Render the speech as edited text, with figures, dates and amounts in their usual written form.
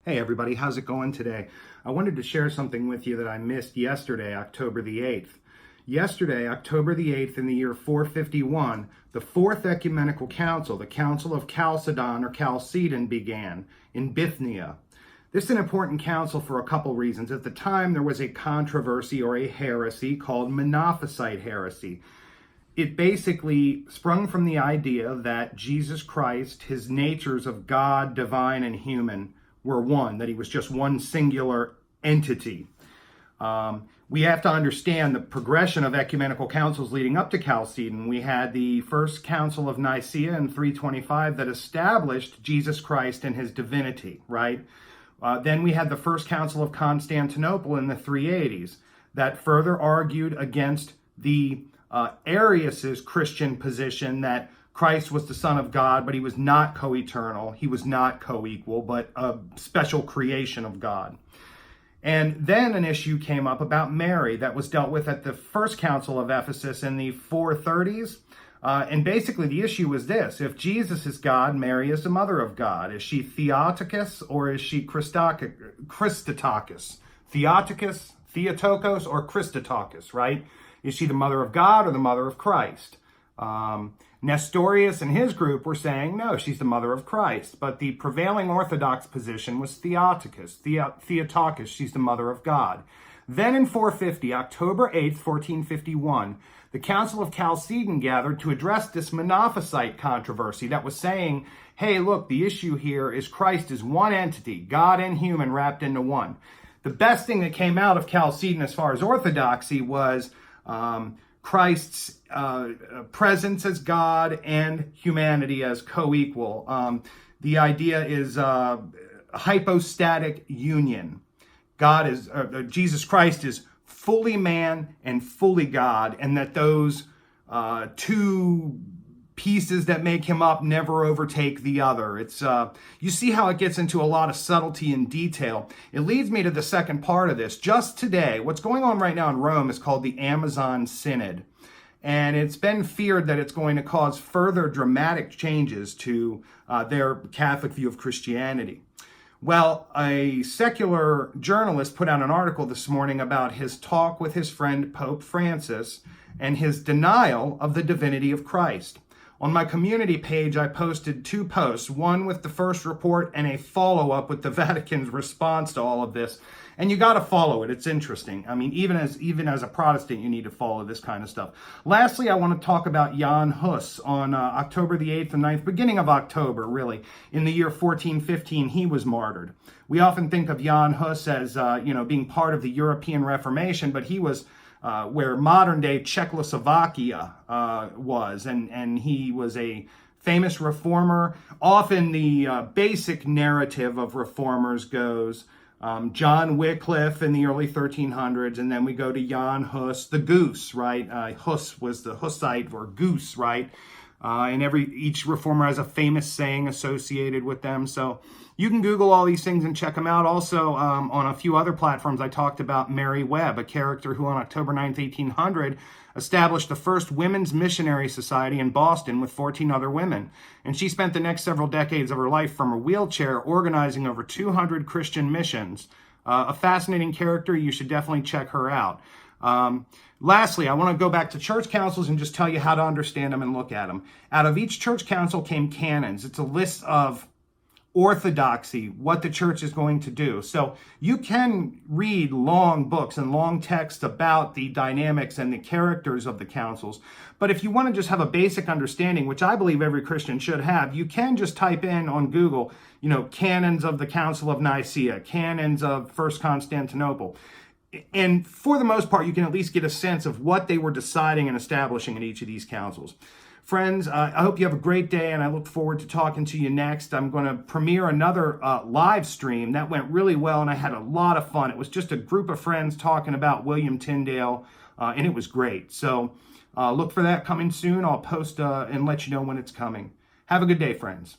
Hey everybody, how's it going today? I wanted to share something with you that I missed yesterday, October the 8th. Yesterday, October the 8th in the year 451, the Fourth Ecumenical Council, the Council of Chalcedon or Chalcedon, began in Bithynia. This is an important council for a couple reasons. At the time, there was a controversy or a heresy called Monophysite heresy. It basically sprung from the idea that Jesus Christ, his natures of God, divine, and human, were one, that he was just one singular entity. We have to understand the progression of ecumenical councils leading up to Chalcedon. We had the First Council of Nicaea in 325 that established Jesus Christ and his divinity, right? Then we had the First Council of Constantinople in the 380s that further argued against the Arius' Christian position that Christ was the Son of God, but he was not co-eternal. He was not co-equal, but a special creation of God. And then an issue came up about Mary that was dealt with at the First Council of Ephesus in the 430s. And basically the issue was this: if Jesus is God, Mary is the mother of God. Is she Theotokos or is she Christotokos? Theotokos, or Christotokos, right? Is she the mother of God or the mother of Christ? Nestorius and his group were saying, no, she's the mother of Christ. But the prevailing Orthodox position was Theotokos, she's the mother of God. Then in 450, October 8th, 1451, the Council of Chalcedon gathered to address this Monophysite controversy that was saying, hey, look, the issue here is Christ is one entity, God and human wrapped into one. The best thing that came out of Chalcedon as far as orthodoxy was Christ's presence as God and humanity as co-equal. The idea is hypostatic union. Jesus Christ is fully man and fully God, and that those two pieces that make him up never overtake the other. It's you see how it gets into a lot of subtlety and detail. It leads me to the second part of this. Just today, what's going on right now in Rome is called the Amazon Synod. And it's been feared that it's going to cause further dramatic changes to their Catholic view of Christianity. Well, a secular journalist put out an article this morning about his talk with his friend Pope Francis and his denial of the divinity of Christ. On my community page, I posted two posts, one with the first report and a follow-up with the Vatican's response to all of this. And you got to follow it. It's interesting. I mean, even as a Protestant, you need to follow this kind of stuff. Lastly, I want to talk about Jan Hus on October the 8th and 9th, beginning of October, really. In the year 1415, he was martyred. We often think of Jan Hus as, being part of the European Reformation, but he was where modern-day Czechoslovakia was, and he was a famous reformer. Often the basic narrative of reformers goes John Wycliffe in the early 1300s, and then we go to Jan Hus, the goose, right? Hus was the Hussite or goose, right? And each reformer has a famous saying associated with them. So you can Google all these things and check them out. Also, on a few other platforms, I talked about Mary Webb, a character who on October 9th, 1800, established the first women's missionary society in Boston with 14 other women. And she spent the next several decades of her life from a wheelchair organizing over 200 Christian missions. A fascinating character. You should definitely check her out. Lastly, I want to go back to church councils and just tell you how to understand them and look at them. Out of each church council came canons. It's a list of orthodoxy, what the church is going to do. So you can read long books and long texts about the dynamics and the characters of the councils. But if you want to just have a basic understanding, which I believe every Christian should have, you can just type in on Google, canons of the Council of Nicaea, canons of First Constantinople. And for the most part, you can at least get a sense of what they were deciding and establishing in each of these councils. Friends, I hope you have a great day, and I look forward to talking to you next. I'm going to premiere another live stream. That went really well, and I had a lot of fun. It was just a group of friends talking about William Tyndale, and it was great. So look for that coming soon. I'll post and let you know when it's coming. Have a good day, friends.